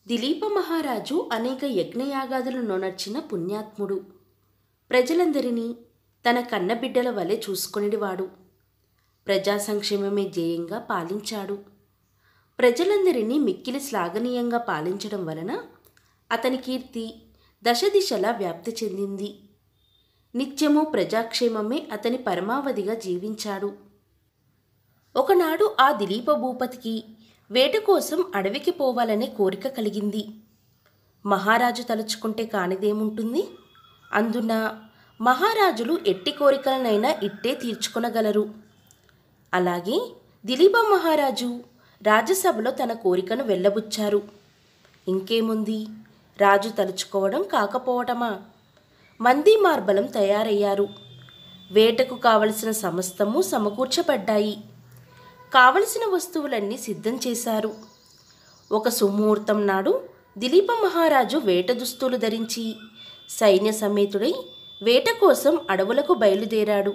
దిలీప మహారాజు అనేక యజ్ఞయాగాదులను నడిచిన పుణ్యాత్ముడు. ప్రజలందరినీ తన కన్నబిడ్డల వలె చూసుకొనివాడు. ప్రజా సంక్షేమమే ధ్యేయంగా పాలించాడు. ప్రజలందరినీ మిక్కిలి శ్లాఘనీయంగా పాలించడం వలన అతని కీర్తి దశదిశలా వ్యాప్తి చెందింది. నిత్యము ప్రజాక్షేమమే అతని పరమావధిగా జీవించాడు. ఒకనాడు ఆ దిలీప భూపతికి వేట కోసం అడవికి పోవాలనే కోరిక కలిగింది. మహారాజు తలుచుకుంటే కానిదేముంటుంది? అందున మహారాజులు ఎట్టి కోరికలనైనా ఇట్టే తీర్చుకొనగలరు. అలాగే దిలీప మహారాజు రాజ్యసభలో తన కోరికను వెళ్ళబుచ్చారు. ఇంకేముంది, రాజు తలుచుకోవడం కాకపోవటమా? మంది మార్బలం తయారయ్యారు. వేటకు కావలసిన సమస్తము సమకూర్చబడ్డాయి. కావలసిన వస్తువులన్నీ సిద్ధం చేశారు. ఒక సుముహూర్తం నాడు దిలీప మహారాజు వేట దుస్తులు ధరించి సైన్య సమేతుడై వేట కోసం అడవులకు బయలుదేరాడు.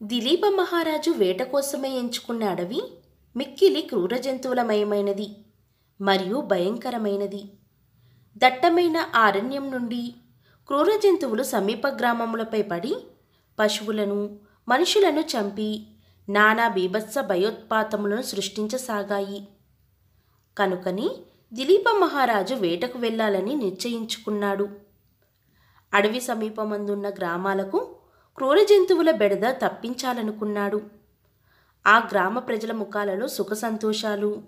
దిలీప మహారాజు వేట కోసమే ఎంచుకున్న అడవి మిక్కిలి క్రూర జంతువులమయమైనది మరియు భయంకరమైనది. దట్టమైన అరణ్యం నుండి క్రూర జంతువులు సమీప గ్రామములపై పడి పశువులను మనుషులను చంపి నానా బీభత్స భయోత్పాతములను సృష్టించసాగాయి. కనుకని దిలీప మహారాజు వేటకు వెళ్ళాలని నిశ్చయించుకున్నాడు. అడవి సమీపమందున్న గ్రామాలకు క్రూర జంతువుల బెడద తప్పించాలనుకున్నాడు. ఆ గ్రామ ప్రజల ముఖాలలో సుఖ సంతోషాలు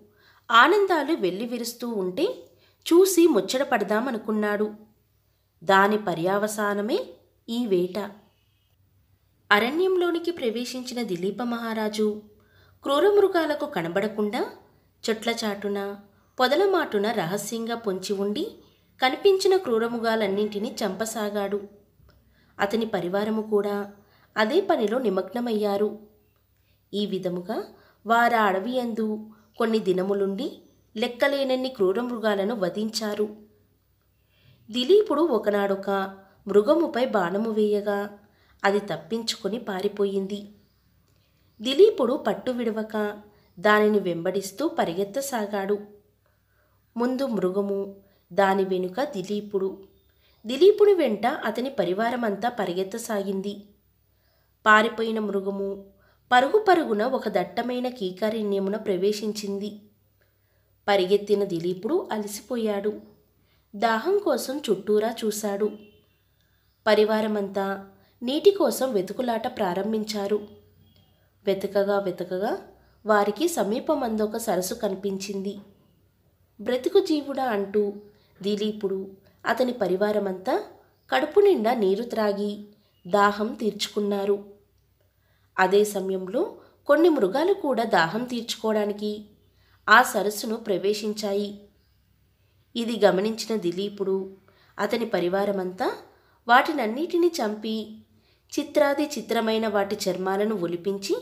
ఆనందాలు వెల్లివిరుస్తూ ఉంటే చూసి ముచ్చట పడదామనుకున్నాడు. దాని పర్యావసానమే ఈ వేట. అరణ్యంలోనికి ప్రవేశించిన దిలీప మహారాజు క్రూరమృగాలకు కనబడకుండా చెట్ల చాటున పొదల మాటున రహస్యంగా పొంచి ఉండి కనిపించిన క్రూరమృగాలన్నింటినీ చంపసాగాడు. అతని పరివారము కూడా అదే పనిలో నిమగ్నమయ్యారు. ఈ విధముగా వారా అడవి యందు కొన్ని దినములుండి లెక్కలేనన్ని క్రూరమృగాలను వధించారు. దిలీపుడు ఒకనాడొక మృగముపై బాణము వేయగా అది తప్పించుకొని పారిపోయింది. దిలీపుడు పట్టు విడవక దానిని వెంబడిస్తూ పరిగెత్తసాగాడు. ముందు మృగము, దాని వెనుక దిలీపుడు వెంట అతని పరివారమంతా పరిగెత్తసాగింది. పారిపోయిన మృగము పరుగు పరుగున ఒక దట్టమైన కీకారణ్యమున ప్రవేశించింది. పరిగెత్తిన దిలీపుడు అలసిపోయాడు. దాహం కోసం చుట్టూరా చూశాడు. పరివారమంతా నీటి కోసం వెతుకులాట ప్రారంభించారు. వెతకగా వారికి సమీపమందొక సరస్సు కనిపించింది. బ్రతుకు జీవుడా అంటూ దిలీపుడు అతని పరివారమంతా కడుపు నిండా నీరు త్రాగి దాహం తీర్చుకున్నారు. అదే సమయంలో కొన్ని మృగాలు కూడా దాహం తీర్చుకోవడానికి ఆ సరస్సును ప్రవేశించాయి. ఇది గమనించిన దిలీపుడు అతని పరివారమంతా వాటినన్నిటినీ చంపి చిత్రాది చిత్రమైన వాటి చర్మాలను ఒలిపించి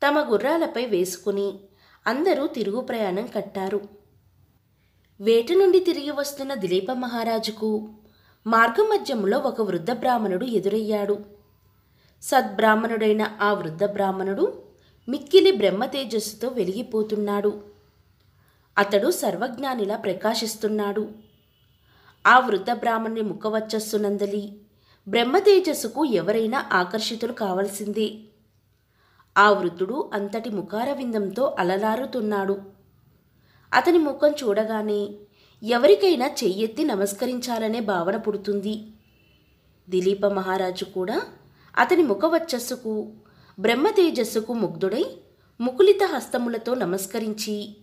తమ గుర్రాలపై వేసుకుని అందరూ తిరుగు ప్రయాణం కట్టారు. వేట నుండి తిరిగి వస్తున్న దిలీప మహారాజుకు మార్గమధ్యంలో ఒక వృద్ధ బ్రాహ్మణుడు ఎదురయ్యాడు. సద్బ్రాహ్మణుడైన ఆ వృద్ధ బ్రాహ్మణుడు మిక్కిలి బ్రహ్మ తేజస్సుతో వెలిగిపోతున్నాడు. అతడు సర్వజ్ఞానిలా ప్రకాశిస్తున్నాడు. ఆ వృద్ధ బ్రాహ్మణుని ముఖవచ్చస్సునందలి బ్రహ్మ తేజస్సుకు ఎవరైనా ఆకర్షితులు కావలసిందే. ఆ వృద్ధుడు అంతటి ముఖారవిందంతో అలలారుతున్నాడు. అతని ముఖం చూడగానే ఎవరికైనా చెయ్యెత్తి నమస్కరించాలనే భావన పుడుతుంది. దిలీప మహారాజు కూడా అతని ముఖవచ్చస్సుకు బ్రహ్మ తేజస్సుకు ముగ్ధుడై ముకులిత హస్తములతో నమస్కరించి,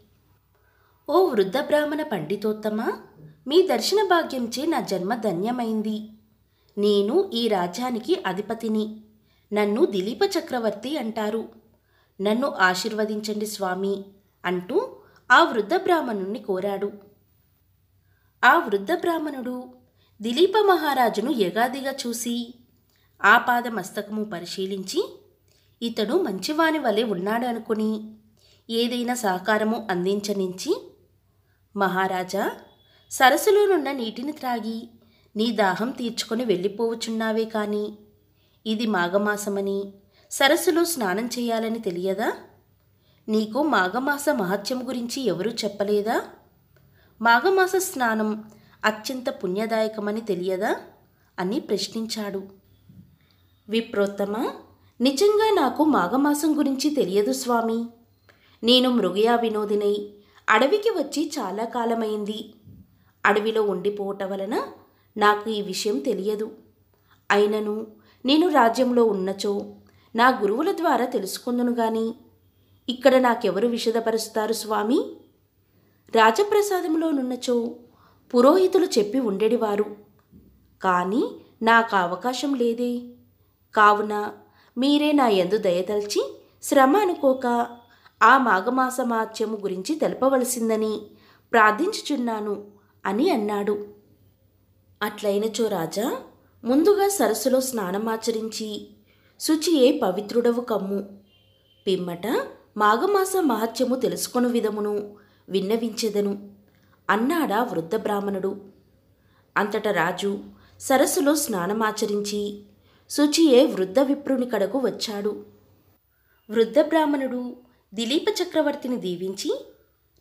ఓ వృద్ధ బ్రాహ్మణ పండితోత్తమా, మీ దర్శన భాగ్యంచే నా జన్మ ధన్యమైంది. నేను ఈ రాజ్యానికి అధిపతిని. నన్ను దిలీప చక్రవర్తి అంటారు. నన్ను ఆశీర్వదించండి స్వామి అంటూ ఆ వృద్ధ బ్రాహ్మణుణ్ణి కోరాడు. ఆ వృద్ధ బ్రాహ్మణుడు దిలీప మహారాజును యగాదిగా చూసి ఆపాదమస్తకము పరిశీలించి ఇతడు మంచివాని వలె ఉన్నాడు అనుకుని ఏదైనా సహకారము అందించనించి, మహారాజా, సరస్సులోనున్న నీటిని త్రాగి నీ దాహం తీర్చుకొని వెళ్ళిపోవచ్చున్నావే కాని ఇది మాఘమాసమని సరస్సులో స్నానం చేయాలని తెలియదా? నీకు మాఘమాస మహత్యం గురించి ఎవరూ చెప్పలేదా? మాఘమాస స్నానం అత్యంత పుణ్యదాయకమని తెలియదా అని ప్రశ్నించాడు. విప్రోత్తమ, నిజంగా నాకు మాఘమాసం గురించి తెలియదు స్వామి. నేను మృగయా వినోదినై అడవికి వచ్చి చాలా కాలమైంది. అడవిలో ఉండిపోవటం వలన నాకు ఈ విషయం తెలియదు. అయినను నేను రాజ్యంలో ఉన్నచో నా గురువుల ద్వారా తెలుసుకుందును గాని ఇక్కడ నాకెవరు విషదపరుస్తారు స్వామి? రాజప్రసాదంలోనున్నచో పురోహితులు చెప్పి ఉండేడివారు. కానీ నాకు అవకాశం లేదే. కావున మీరే నా యందు దయతల్చి శ్రమ అనుకోక ఆ మాఘమాస మహాత్మ్యము గురించి తెలపవలసిందని ప్రార్థించుచున్నాను అని అన్నాడు. అట్లయినచో రాజా, ముందుగా సరస్సులో స్నానమాచరించి శుచియే పవిత్రుడవు కమ్ము. పిమ్మట మాఘమాస మహత్యము తెలుసుకొను విధమును విన్నవించెదను అన్నాడా వృద్ధ బ్రాహ్మణుడు. అంతట రాజు సరస్సులో స్నానమాచరించి శుచియే వృద్ధ విప్రుని కడకు వచ్చాడు. వృద్ధ బ్రాహ్మణుడు దిలీప చక్రవర్తిని దీవించి,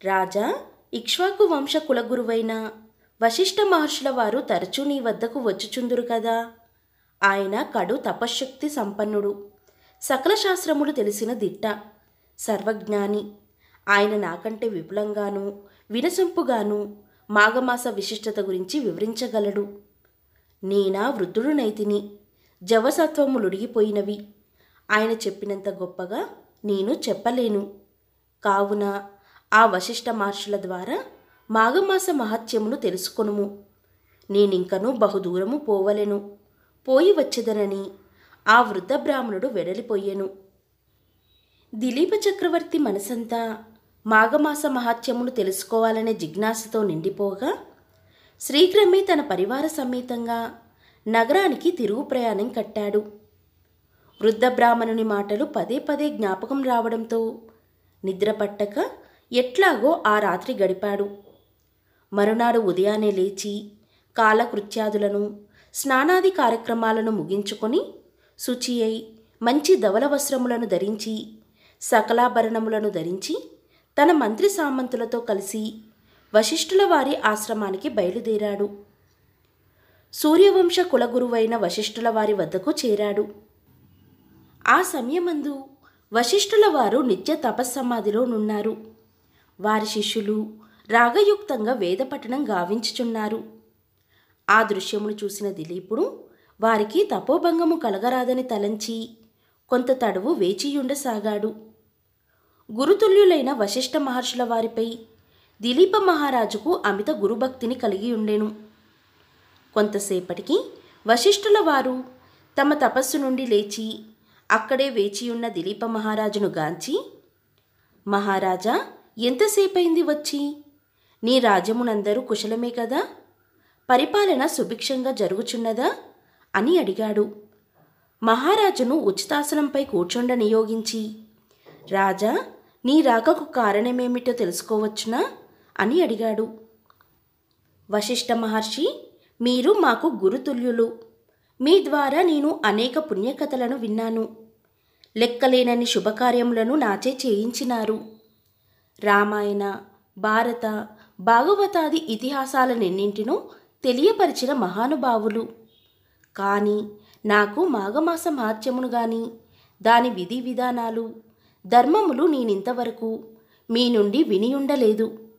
రాజా, ఇక్ష్వాకు వంశ కులగురువైన వశిష్ఠ మహర్షుల వారు తరచూ నీ వద్దకు వచ్చుచుందురు కదా. ఆయన కడు తపశ్శక్తి సంపన్నుడు, సకల శాస్త్రములు తెలిసిన దిట్ట, సర్వజ్ఞాని. ఆయన నాకంటే విపులంగాను వినసొంపుగాను మాఘమాస విశిష్టత గురించి వివరించగలడు. నేనా వృద్ధుడునైతిని, జవసత్వములుడిగిపోయినవి. ఆయన చెప్పినంత గొప్పగా నేను చెప్పలేను. కావున ఆ వశిష్ఠ మహర్షుల ద్వారా మాఘమాస మహత్యమును తెలుసుకొనుము. నేనింకను బహుదూరము పోవలెను, పోయి వచ్చేదనని ఆ వృద్ధ బ్రాహ్మణుడు వెడలిపోయెను. దిలీప చక్రవర్తి మనసంతా మాఘమాస మహాత్మ్యమును తెలుసుకోవాలనే జిజ్ఞాసతో నిండిపోగా శీఘ్రమే తన పరివార సమేతంగా నగరానికి తిరుగు ప్రయాణం కట్టాడు. వృద్ధ బ్రాహ్మణుని మాటలు పదే పదే జ్ఞాపకం రావడంతో నిద్రపట్టక ఎట్లాగో ఆ రాత్రి గడిపాడు. మరునాడు ఉదయాన్నే లేచి కాలకృత్యాదులను స్నానాది కార్యక్రమాలను ముగించుకొని శుచి అయి మంచి ధవల వస్త్రములను ధరించి సకలాభరణములను ధరించి తన మంత్రి సామంతులతో కలిసి వశిష్ఠుల వారి ఆశ్రమానికి బయలుదేరాడు. సూర్యవంశ కులగురువైన వశిష్ఠుల వారి వద్దకు చేరాడు. ఆ సమయమందు వశిష్ఠుల వారు నిత్య తపస్సమాధిలో నున్నారు. వారి శిష్యులు రాగయుక్తంగా వేదపఠనం గావించుచున్నారు. ఆ దృశ్యమును చూసిన దిలీపుడు వారికి తపోభంగము కలగరాదని తలంచి కొంత తడవు వేచియుండసాగాడు. గురుతుల్యులైన వశిష్ఠ మహర్షుల వారిపై దిలీప మహారాజుకు అమిత గురుభక్తిని కలిగి ఉండెను. కొంతసేపటికి వశిష్ఠుల వారు తమ తపస్సు నుండి లేచి అక్కడే వేచియున్న దిలీప మహారాజును గాంచి, మహారాజా, ఎంతసేపైంది వచ్చి? నీ రాజ్యమునందరూ కుశలమే కదా? పరిపాలన సుభిక్షంగా జరుగుచున్నదా అని అడిగాడు. మహారాజును ఉచితాసనంపై కూర్చొండ నియోగించి, రాజా, నీ రాకకు కారణమేమిటో తెలుసుకోవచ్చునా అని అడిగాడు. వశిష్ఠ మహర్షి, మీరు మాకు గురుతుల్యులు. మీ ద్వారా నేను అనేక పుణ్యకథలను విన్నాను. లెక్కలేనన్ని శుభకార్యములను నాచే చేయించినారు. రామాయణ, భారత, భాగవతాది ఇతిహాసాలనెన్నింటినో తెలియపరిచిన మహానుభావులు. కానీ నాకు మాఘమాస మహాత్మ్యమును గాని దాని విధి విధానాలు ధర్మములు నేనింతవరకు మీ నుండి వినియుండలేదు.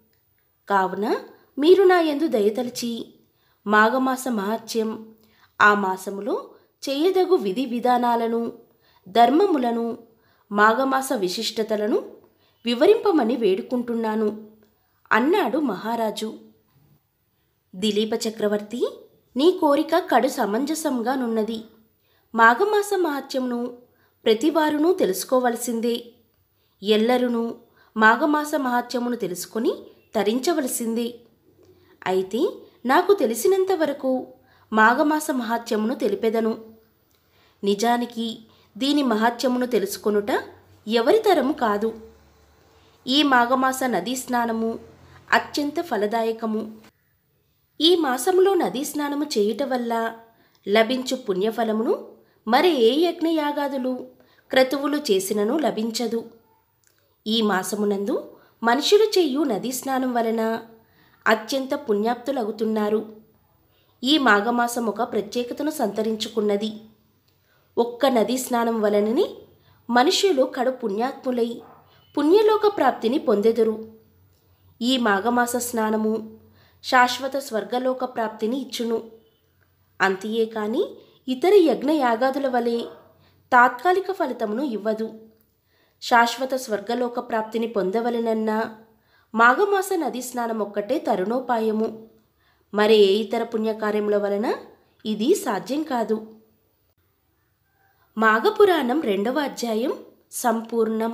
కావున మీరు నా యందు దయతలిచి మాఘమాస మహాత్మ్యం, ఆ మాసములో చేయదగు విధి విధానాలను ధర్మములను మాఘమాస విశిష్టతలను వివరింపమని వేడుకుంటున్నాను అన్నాడు మహారాజు. దిలీప చక్రవర్తి, నీ కోరిక కడు సమంజసంగానున్నది. మాఘమాస మహాత్మ్యమును ప్రతివారునూ తెలుసుకోవలసిందే. ఎల్లరునూ మాఘమాస మహాత్మ్యమును తెలుసుకొని తరించవలసిందే. అయితే నాకు తెలిసినంతవరకు మాఘమాస మహాత్మ్యమును తెలిపెదను. నిజానికి దీని మహాత్మ్యమును తెలుసుకొనుట ఎవరితరము కాదు. ఈ మాఘమాస నదీ స్నానము అత్యంత ఫలదాయకము. ఈ మాసములో నదీ స్నానము చేయుట వల్ల లభించు పుణ్యఫలమును మరి ఏ యజ్ఞయాగాదులు క్రతువులు చేసినను లభించదు. ఈ మాసమునందు మనుషులు చేయు నదీ స్నానం వలన అత్యంత పుణ్యాప్తులవుతున్నారు. ఈ మాఘమాసం ఒక ప్రత్యేకతను సంతరించుకున్నది. ఒక్క నదీ స్నానం వలనని మనుష్యులు కడు పుణ్యాత్ములై పుణ్యలోక ప్రాప్తిని పొందెదరు. ఈ మాఘమాస స్నానము శాశ్వత స్వర్గలోక ప్రాప్తిని ఇచ్చును. అంతియే కాని ఇతర యజ్ఞయాగాదుల వలె తాత్కాలిక ఫలితమును ఇవ్వదు. శాశ్వత స్వర్గలోక ప్రాప్తిని పొందవలెనన్నా మాఘమాస నదీ స్నానం ఒక్కటే తరుణోపాయము. మరే ఇతర పుణ్యకార్యముల వలన ఇది సాధ్యం కాదు. మాఘపురాణం 2వ అధ్యాయం సంపూర్ణం.